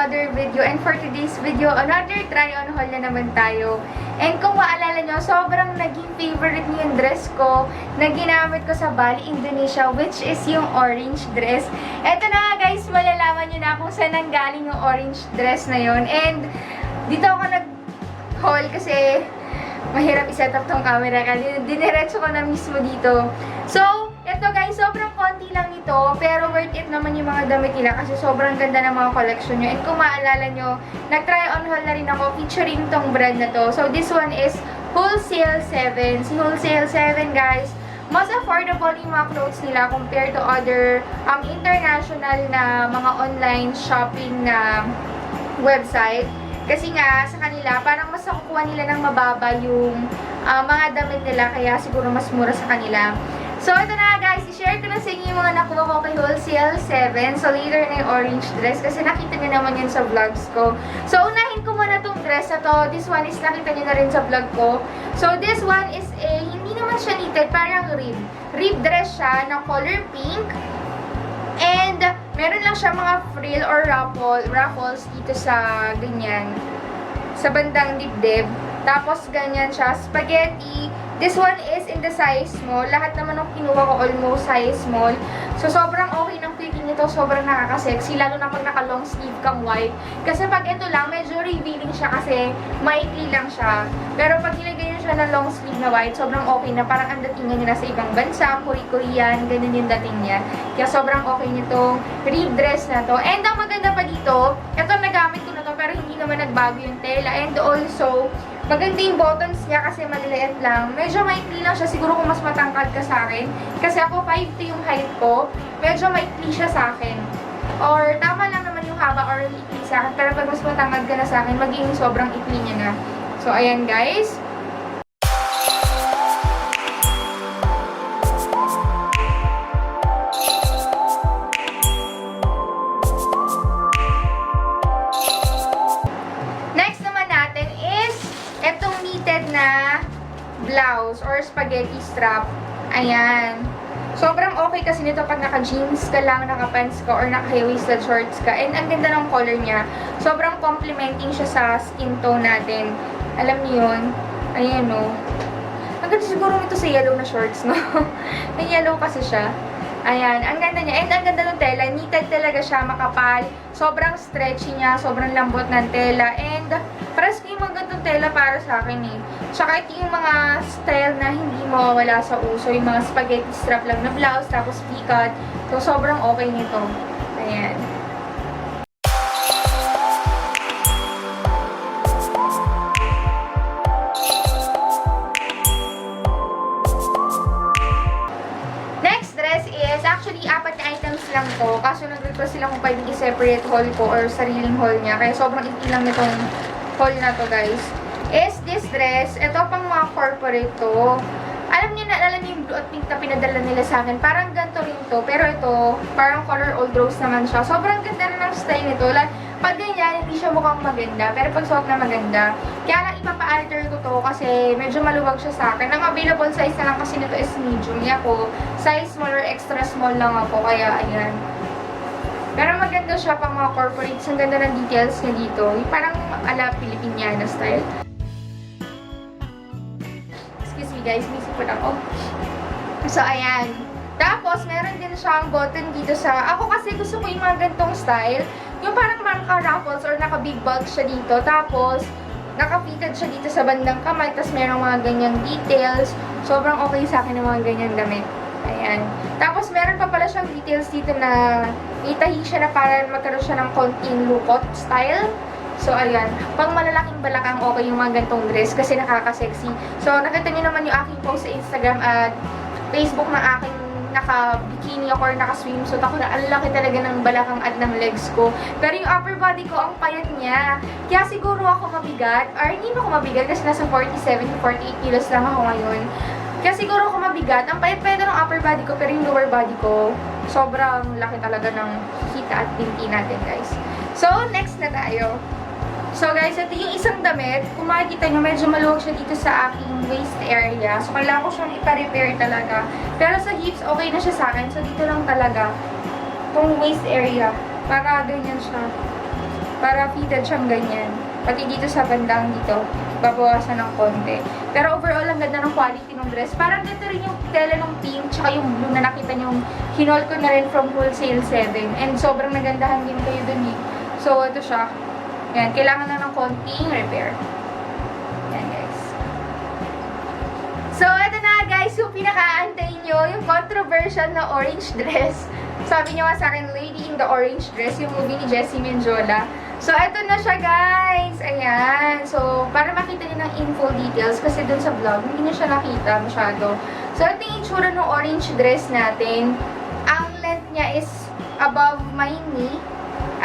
another video. And for today's video, another try-on haul na naman tayo. And kung maalala nyo, sobrang naging favorite niyo yung dress ko na ginamit ko sa Bali, Indonesia, which is yung orange dress. Eto na nga guys, malalaman nyo na kung saan nanggaling yung orange dress na yon. And dito ako nag-haul kasi mahirap i-set up tong camera kasi diniretso ko na mismo dito. So, eto guys, sobrang konti lang ito, pero worth it naman yung mga damit nila kasi sobrang ganda ng mga collection nyo. And kung maalala nyo, nag-try on haul na rin ako featuring tong brand na to. So, this one is Wholesale 7. Si Wholesale 7 guys, mas affordable yung mga clothes nila compared to other international na mga online shopping na website. Kasi nga, sa kanila, parang mas nakukuha nila ng mababa yung mga damit nila, kaya siguro mas mura sa kanila. So, ito na guys, i-share ko na sa inyo yung mga nakuha ko kay Wholesale 7. So, later na yung orange dress kasi nakita nyo naman yun sa vlogs ko. So, unahin ko muna itong dress na to. This one is nakita nyo na rin sa vlog ko. So, this one is a, hindi naman siya knitted, parang rib. Rib dress siya na color pink. And, meron lang siya mga frill or ruffles dito sa ganyan. Sa bandang dibdib. Tapos, ganyan siya. Spaghetti. This one is in the size small. Lahat naman ng kinuha ko almost size small. So, sobrang okay ng fitting nito. Sobrang nakaka-sexy. Lalo na pag naka-long sleeve kang white. Kasi pag ito lang, medyo revealing siya kasi maikli lang siya. Pero pag nilagay nyo siya ng long sleeve na white, sobrang okay na. Parang ang datingan niya na sa ibang bansa. Korean, ganun yung dating niya. Kaya sobrang okay nitong rib dress na to. And ang maganda pa dito, ito nagamit ko na to pero hindi naman nagbago yung tela. And also, maganda yung buttons niya kasi maliliit lang. Medyo maikli lang siya. Siguro kung mas matangkad ka sa akin. Kasi ako 5'2" yung height ko. Medyo maikli siya sa akin. Or tama lang naman yung haba or ikli sa akin. Pero pag mas matangkad ka na sa akin, magiging sobrang ikli niya na. So, ayan guys. Na blouse or spaghetti strap. Ayan. Sobrang okay kasi nito pag naka-jeans ka lang, naka-pants ka, or naka-high-waisted shorts ka. And ang ganda ng color niya. Sobrang complementing siya sa skin tone natin. Alam niyo yun? Ayan o. Ang ganda siguro nito sa yellow na shorts, no? May yellow kasi siya. Ayan. Ang ganda niya. And ang ganda ng tela. Knitted talaga siya. Makapal. Sobrang stretchy niya. Sobrang lambot ng tela. And paras ko yung mga gantong tela para sa akin eh. Tsaka ito yung mga style na hindi mawawala sa uso. Yung mga spaghetti strap lang na blouse, tapos v-cut. So, sobrang okay nito. Ayan. Next dress is, actually, 4 na items lang to. Kaso nag-request sila kung pwedeng i-separate haul ko or sariling haul niya. Kaya sobrang ikli lang nitong haul na to, guys. Is this dress, ito pang mga corporate to. Alam niyo yung blue at pink na pinadala nila sa akin. Parang ganito rin to. Pero ito, parang color old rose naman siya. Sobrang ganda na ng style nito. Pag ganyan, hindi siya mukhang maganda. Pero pag suot na maganda. Kaya lang ipapa-alter ko to kasi medyo maluwag siya sa akin. Ang available size na lang kasi nito is medium. Ako, size small or extra small lang ako. Kaya, ayan. Pero maganda siya pang mga corporates. Ang ganda ng details niya dito. Yung parang ala Filipiniana style. Excuse me guys, busy po ako. So, ayan. Tapos, meron din siyang button dito sa... Ako kasi gusto ko yung mga gantong style. Yung parang naka-ruffles or naka-big bulk siya dito. Tapos, naka-fitted siya dito sa bandang kamay. Tapos, merong mga ganyang details. Sobrang okay sa akin ng mga ganyang damit. Ayan. Tapos, meron pa pala siyang details dito na itahi siya na para magkaroon siya ng konting lukot style. So, ayan. Pang malalaking balakang okay yung mga gantong dress kasi nakaka-sexy. So, nakita niyo naman yung aking post sa Instagram at Facebook na aking naka-bikini ako or naka-swimsuit ako na ang laki talaga ng balakang at ng legs ko. Pero yung upper body ko, ang payat niya. Kaya siguro ako mabigat. Or hindi ako mabigat kasi nasa 47 to 48 kilos lang ako ngayon. Kaya siguro ako mabigat. Ang payat-payat ng upper body ko pero yung lower body ko, sobrang laki talaga ng kita at binti natin, guys. So, next na tayo. So guys, ito yung isang damit. Kung makikita nyo, medyo maluwag siya dito sa aking waist area. So kailangan ko siyang ipa-repair talaga. Pero sa hips, okay na siya sa akin. So dito lang talaga. Itong waist area. Para ganyan siya. Para fitted siyang ganyan. Pati dito sa bandang dito, babawasan ng konti. Pero overall, ang ganda ng quality ng dress. Parang ganda rin yung tela ng pink, tsaka yung blue na nakita nyo, hinol ko na rin from Wholesale 7. And sobrang nagandahan din kayo dun eh. So, ito siya. Yan, kailangan lang ng konting repair. Yan, guys. So, ito na guys, yung pinakaantay nyo, yung controversial na orange dress. Sabi niyo nga sa akin, Lady in the Orange Dress, yung movie ni Jessie Menjola. So, ito na siya, guys. Ayan. So, para makita niyo ng info details, kasi dun sa vlog, hindi niyo siya nakita masyado. So, ito yung itsura ng orange dress natin. Ang length niya is above my knee.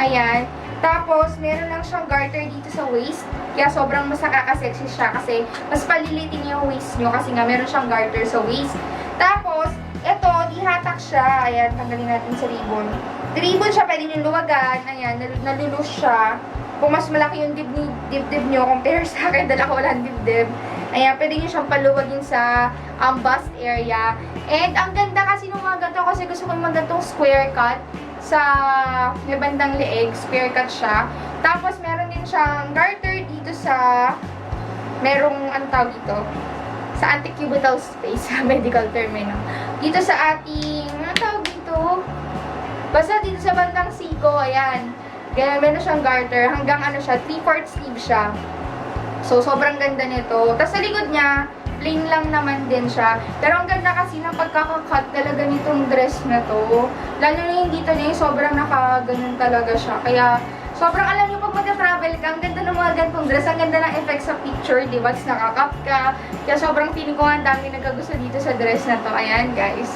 Ayan. Tapos, meron lang siyang garter dito sa waist. Kaya sobrang mas nakaka-sexy siya kasi mas palilitin yung waist nyo kasi nga meron siyang garter sa waist. Tapos, ito, dihatak siya. Ayan, tanggalin natin sa ribbon. Ribbon siya, pwede nyo luwagan. Ayan, nalulus siya. Kung mas malaki yung dibdib nyo compare sa akin, dala ko walang dibdib. Ayan, pwede nyo siyang paluwagin sa bust area. And ang ganda kasi nung mga ganito kasi gusto ko yung mga ganitong square cut sa may bandang leeg. Square cut siya. Tapos, meron din siyang garter dito sa merong, ang tawag dito? Sa anti-cubital space, medical term no? Dito sa ating, ano tawag dito? Basta dito sa bandang siko, ayan. Kaya meron siyang garter, hanggang ano siya, 3/4 sleeve siya. So, sobrang ganda nito. Tapos sa likod niya, plain lang naman din siya. Pero ang ganda kasi ng pagkakakat talaga nitong dress na to. Lalo na yung dito niya, sobrang nakaganon talaga siya. Kaya, sobrang alam niyo pag mag-travel ka, ang ganda ng mga ganitong dress, ang ganda ng effect sa picture, di ba? Nakakap ka. Kaya sobrang feeling ko nga ang dami nagkagusto dito sa dress na to. Ayan, guys.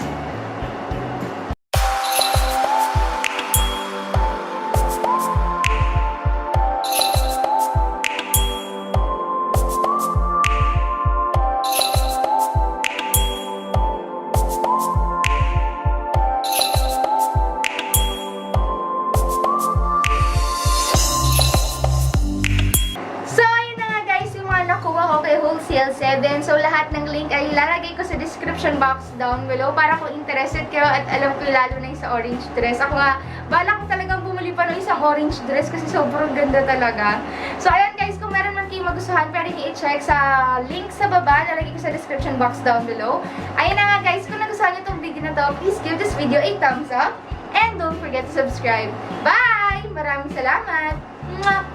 Wholesale 7. So, lahat ng link ay ilalagay ko sa description box down below para kung interested kayo at alam ko lalo na yung sa orange dress. Ako nga, bala ko talagang bumili pa ng isang orange dress kasi sobrang ganda talaga. So, ayan guys, kung meron man kayo magustuhan, pwede nyo i-check sa link sa baba. Lalagay ko sa description box down below. Ayan na nga guys, kung nagustuhan nyo itong video na to, please give this video a thumbs up and don't forget to subscribe. Bye! Maraming salamat! Mwah!